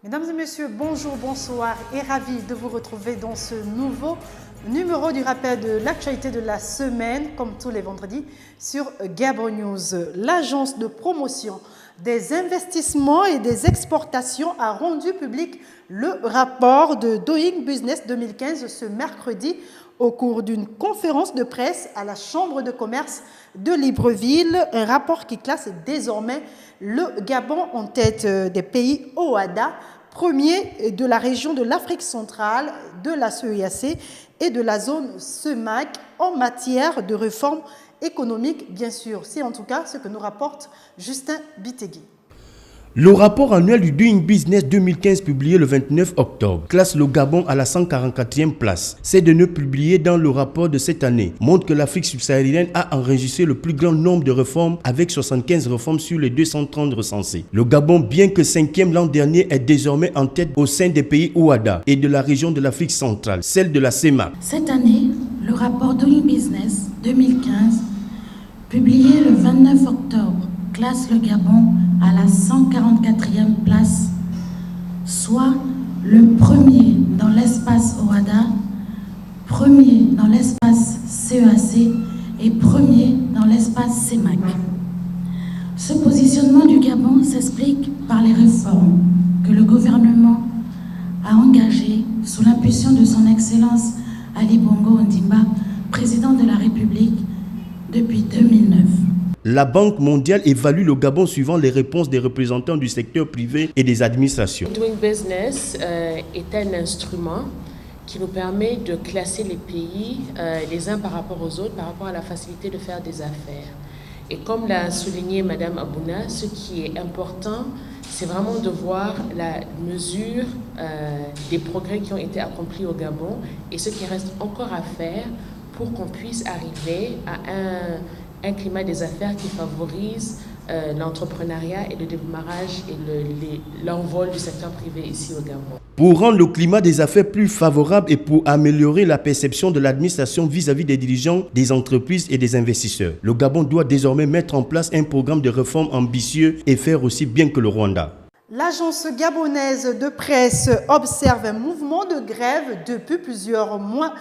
Mesdames et messieurs, bonjour, bonsoir et ravi de vous retrouver dans ce nouveau numéro du rappel de l'actualité de la semaine, comme tous les vendredis, sur Gabon News. L'agence de promotion des investissements et des exportations a rendu public le rapport de Doing Business 2015 ce mercredi au cours d'une conférence de presse à la Chambre de commerce de Libreville, un rapport qui classe désormais le Gabon en tête des pays OHADA, premier de la région de l'Afrique centrale, de la CEEAC et de la zone CEMAC en matière de réforme économique, bien sûr. C'est en tout cas ce que nous rapporte Justin Bitegui. Le rapport annuel du Doing Business 2015 publié le 29 octobre classe le Gabon à la 144e place. Ces données publiées dans le rapport de cette année montrent que l'Afrique subsaharienne a enregistré le plus grand nombre de réformes avec 75 réformes sur les 230 recensées. Le Gabon, bien que 5e l'an dernier, est désormais en tête au sein des pays OHADA et de la région de l'Afrique centrale, celle de la CEMAC. Cette année, le rapport Doing Business 2015, publié le 29 octobre, classe le Gabon à la 144e place, soit le premier dans l'espace OHADA, premier dans l'espace CEEAC et premier dans l'espace CEMAC. Ce positionnement du Gabon s'explique par les réformes que le gouvernement a engagées sous l'impulsion de son Excellence Ali Bongo Ondimba, président de la République depuis 2009. La Banque mondiale évalue le Gabon suivant les réponses des représentants du secteur privé et des administrations. Doing Business est un instrument qui nous permet de classer les pays les uns par rapport aux autres, par rapport à la facilité de faire des affaires. Et comme l'a souligné Madame Abouna, ce qui est important, c'est vraiment de voir la mesure des progrès qui ont été accomplis au Gabon et ce qui reste encore à faire pour qu'on puisse arriver à un climat des affaires qui favorise l'entrepreneuriat et le démarrage et l'envol du secteur privé ici au Gabon. Pour rendre le climat des affaires plus favorable et pour améliorer la perception de l'administration vis-à-vis des dirigeants, des entreprises et des investisseurs, le Gabon doit désormais mettre en place un programme de réforme ambitieux et faire aussi bien que le Rwanda. L'agence gabonaise de presse observe un mouvement de grève depuis plusieurs mois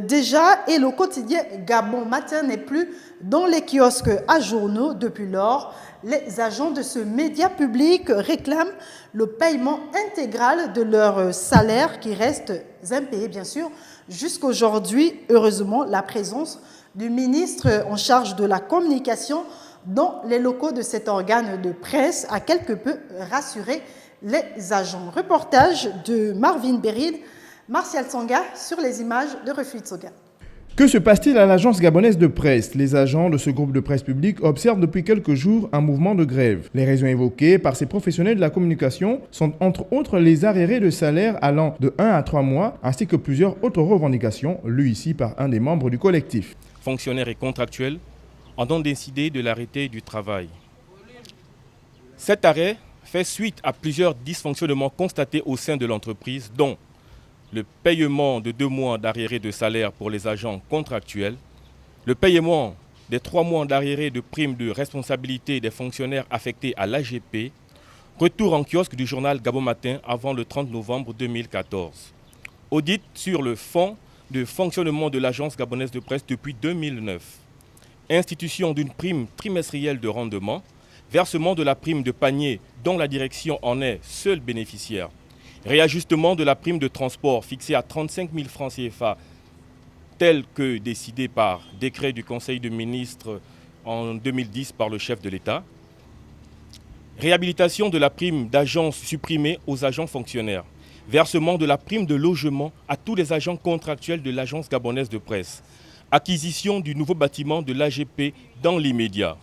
déjà et le quotidien Gabon Matin n'est plus dans les kiosques à journaux. Depuis lors, les agents de ce média public réclament le paiement intégral de leur salaire qui reste impayé bien sûr jusqu'aujourd'hui. Heureusement, la présence du ministre en charge de la communication dans les locaux de cet organe de presse a quelque peu rassuré les agents. Reportage de Marvin Beril, Martial Tsonga sur les images de Refus Tsoga. Que se passe-t-il à l'agence gabonaise de presse? Les agents de ce groupe de presse publique observent depuis quelques jours un mouvement de grève. Les raisons évoquées par ces professionnels de la communication sont entre autres les arriérés de salaire allant de 1 à 3 mois ainsi que plusieurs autres revendications lues ici par un des membres du collectif. Fonctionnaires et contractuels ont décidé de l'arrêter du travail. Cet arrêt fait suite à plusieurs dysfonctionnements constatés au sein de l'entreprise, dont le paiement de 2 mois d'arriérés de salaire pour les agents contractuels, le paiement des 3 mois d'arriérés de primes de responsabilité des fonctionnaires affectés à l'AGP, retour en kiosque du journal Gabon Matin avant le 30 novembre 2014. Audit sur le fonds de fonctionnement de l'agence gabonaise de presse depuis 2009. Institution d'une prime trimestrielle de rendement, versement de la prime de panier dont la direction en est seule bénéficiaire, réajustement de la prime de transport fixée à 35 000 francs CFA, tel que décidé par décret du Conseil des ministres en 2010 par le chef de l'État, réhabilitation de la prime d'agence supprimée aux agents fonctionnaires, versement de la prime de logement à tous les agents contractuels de l'agence gabonaise de presse, acquisition du nouveau bâtiment de l'AGP dans l'immédiat,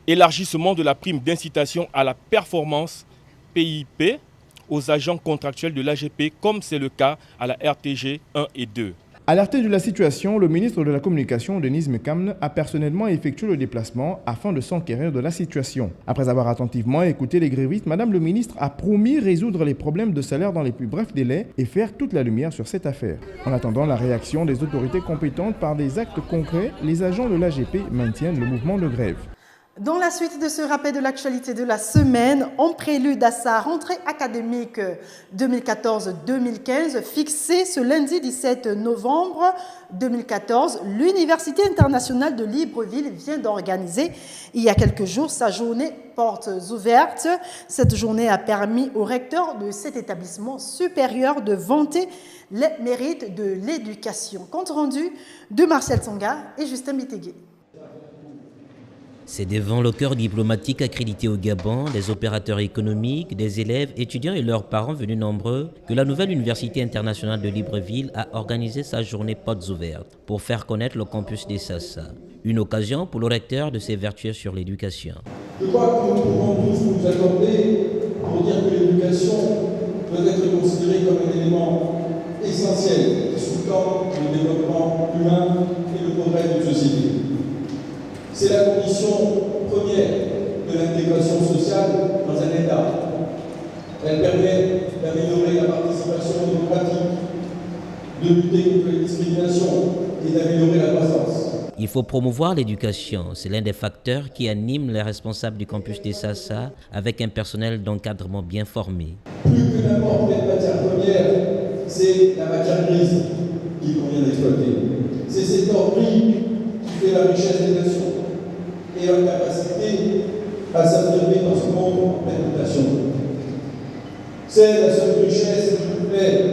élargissement de la prime d'incitation à la performance PIP aux agents contractuels de l'AGP comme c'est le cas à la RTG 1 et 2. Alerté de la situation, le ministre de la Communication, Denis Mekamne, a personnellement effectué le déplacement afin de s'enquérir de la situation. Après avoir attentivement écouté les grévistes, Madame le ministre a promis résoudre les problèmes de salaire dans les plus brefs délais et faire toute la lumière sur cette affaire. En attendant la réaction des autorités compétentes par des actes concrets, les agents de l'AGP maintiennent le mouvement de grève. Dans la suite de ce rappel de l'actualité de la semaine, en prélude à sa rentrée académique 2014-2015, fixée ce lundi 17 novembre 2014, l'Université internationale de Libreville vient d'organiser il y a quelques jours sa journée portes ouvertes. Cette journée a permis au recteur de cet établissement supérieur de vanter les mérites de l'éducation. Compte rendu de Martial Tsonga et Justin Bitégué. C'est devant le corps diplomatique accrédité au Gabon, des opérateurs économiques, des élèves, étudiants et leurs parents venus nombreux que la nouvelle Université internationale de Libreville a organisé sa journée portes ouvertes pour faire connaître le campus des Sassa. Une occasion pour le recteur de s'évertuer sur l'éducation. Je crois que nous pouvons tous nous accorder pour dire que l'éducation doit être considérée comme un élément essentiel qui sous-tend le développement humain et le progrès d'une société. C'est la condition première de l'intégration sociale dans un État. Elle permet d'améliorer la participation démocratique, de lutter contre les discriminations et d'améliorer la croissance. Il faut promouvoir l'éducation. C'est l'un des facteurs qui anime les responsables du campus des Sassa avec un personnel d'encadrement bien formé. Plus que n'importe quelle matière première, c'est la matière grise qu'il convient d'exploiter. C'est cet or gris qui fait la richesse des nations et leur capacité à s'affirmer dans ce monde en pleine mutation. C'est la seule richesse qui nous plaît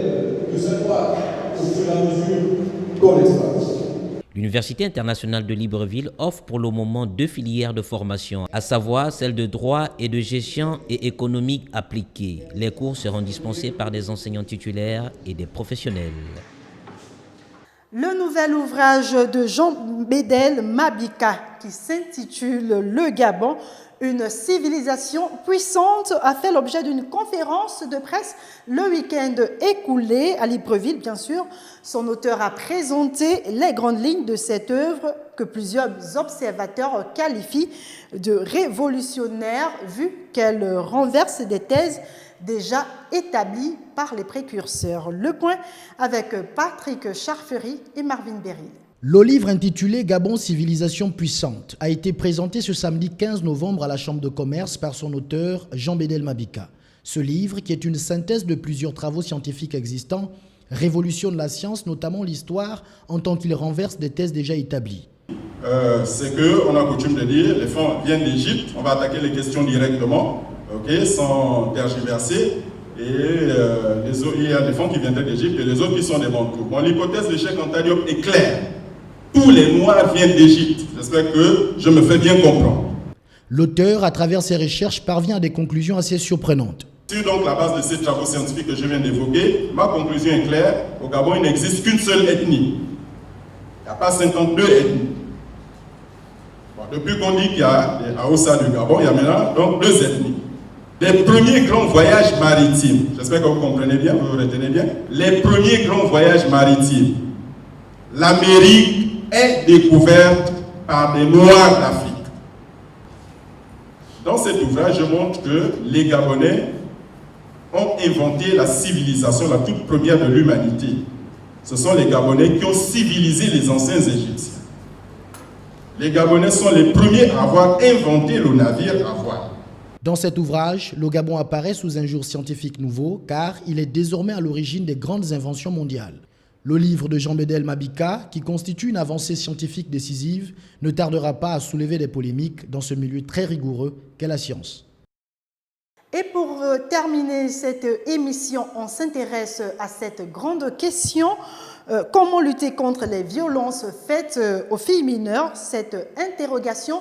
de s'accroître au fur et à mesure qu'on l'exploite. L'Université internationale de Libreville offre pour le moment 2 filières de formation, à savoir celle de droit et de gestion et économique appliquée. Les cours seront dispensés par des enseignants titulaires et des professionnels. Le nouvel ouvrage de Jean-Bédel Mabika qui s'intitule « Le Gabon, une civilisation puissante » a fait l'objet d'une conférence de presse le week-end écoulé à Libreville, bien sûr. Son auteur a présenté les grandes lignes de cette œuvre que plusieurs observateurs qualifient de révolutionnaire vu qu'elle renverse des thèses déjà établies par les précurseurs. Le point avec Patrick Charfery et Marvin Beryl. Le livre intitulé « Gabon, civilisation puissante » a été présenté ce samedi 15 novembre à la Chambre de commerce par son auteur Jean-Bédel Mabika. Ce livre, qui est une synthèse de plusieurs travaux scientifiques existants, révolutionne la science, notamment l'histoire, en tant qu'il renverse des thèses déjà établies. C'est qu'on a coutume de dire, les fonds viennent d'Égypte, on va attaquer les questions directement, sans tergiverser. Et il y a des fonds qui viennent d'Égypte et les autres qui sont des banques. Bon, l'hypothèse de Cheikh Anta Diop est claire. Tous les Noirs viennent d'Égypte. J'espère que je me fais bien comprendre. L'auteur, à travers ses recherches, parvient à des conclusions assez surprenantes. Sur donc la base de ces travaux scientifiques que je viens d'évoquer, ma conclusion est claire. Au Gabon, il n'existe qu'une seule ethnie. Il n'y a pas 52 ethnies. Bon, depuis qu'on dit qu'il y a les Haoussa du Gabon, il y a maintenant donc 2 ethnies. Les premiers grands voyages maritimes, j'espère que vous comprenez bien, vous retenez bien, les premiers grands voyages maritimes, l'Amérique est découverte par des Noirs d'Afrique. Dans cet ouvrage, je montre que les Gabonais ont inventé la civilisation, la toute première de l'humanité. Ce sont les Gabonais qui ont civilisé les anciens Égyptiens. Les Gabonais sont les premiers à avoir inventé le navire à voile. Dans cet ouvrage, le Gabon apparaît sous un jour scientifique nouveau car il est désormais à l'origine des grandes inventions mondiales. Le livre de Jean-Bédel Mabika, qui constitue une avancée scientifique décisive, ne tardera pas à soulever des polémiques dans ce milieu très rigoureux qu'est la science. Et pour terminer cette émission, on s'intéresse à cette grande question. Comment lutter contre les violences faites aux filles mineures? Cette interrogation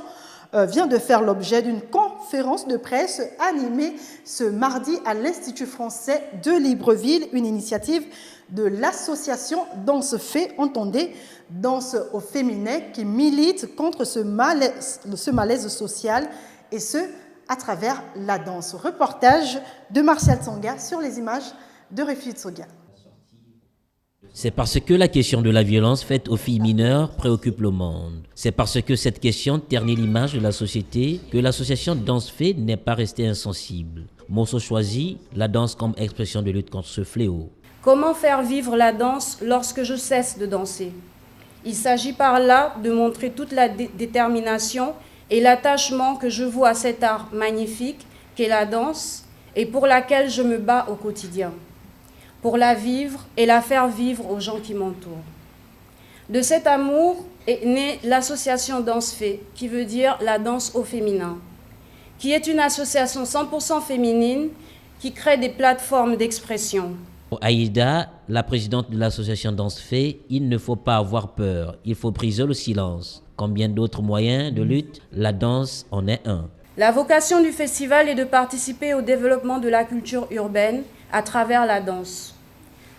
vient de faire l'objet d'une conférence de presse animée ce mardi à l'Institut français de Libreville, une initiative de l'association Danse Fait, entendez, Danse au féminin, qui milite contre ce malaise social, et ce, à travers la danse. Reportage de Martial Tsonga sur les images de Réfi Tsoga. C'est parce que la question de la violence faite aux filles mineures préoccupe le monde. C'est parce que cette question ternit l'image de la société que l'association Danse Fait n'est pas restée insensible. Morceau choisi, la danse comme expression de lutte contre ce fléau. Comment faire vivre la danse lorsque je cesse de danser? Il s'agit par là de montrer toute la détermination et l'attachement que je voue à cet art magnifique qu'est la danse et pour laquelle je me bats au quotidien, pour la vivre et la faire vivre aux gens qui m'entourent. De cet amour est née l'association Danse-Fée, qui veut dire la danse au féminin, qui est une association 100% féminine qui crée des plateformes d'expression. Pour Aïda, la présidente de l'association Danse-Fée, il ne faut pas avoir peur, il faut briser le silence. Combien d'autres moyens de lutte, la danse en est un. La vocation du festival est de participer au développement de la culture urbaine à travers la danse.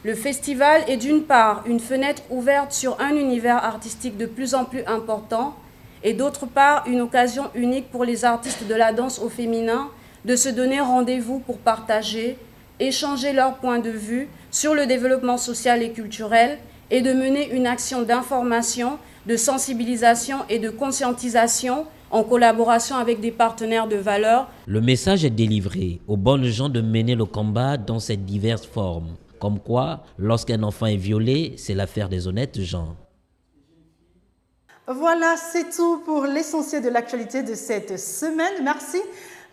Le festival est d'une part une fenêtre ouverte sur un univers artistique de plus en plus important et d'autre part une occasion unique pour les artistes de la danse au féminin de se donner rendez-vous pour partager, échanger leurs points de vue sur le développement social et culturel et de mener une action d'information, de sensibilisation et de conscientisation en collaboration avec des partenaires de valeur. Le message est délivré aux bonnes gens de mener le combat dans ses diverses formes. Comme quoi, lorsqu'un enfant est violé, c'est l'affaire des honnêtes gens. Voilà, c'est tout pour l'essentiel de l'actualité de cette semaine. Merci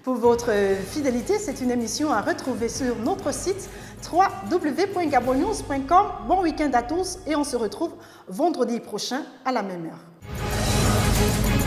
pour votre fidélité. C'est une émission à retrouver sur notre site www.gabonnews.com. Bon week-end à tous et on se retrouve vendredi prochain à la même heure.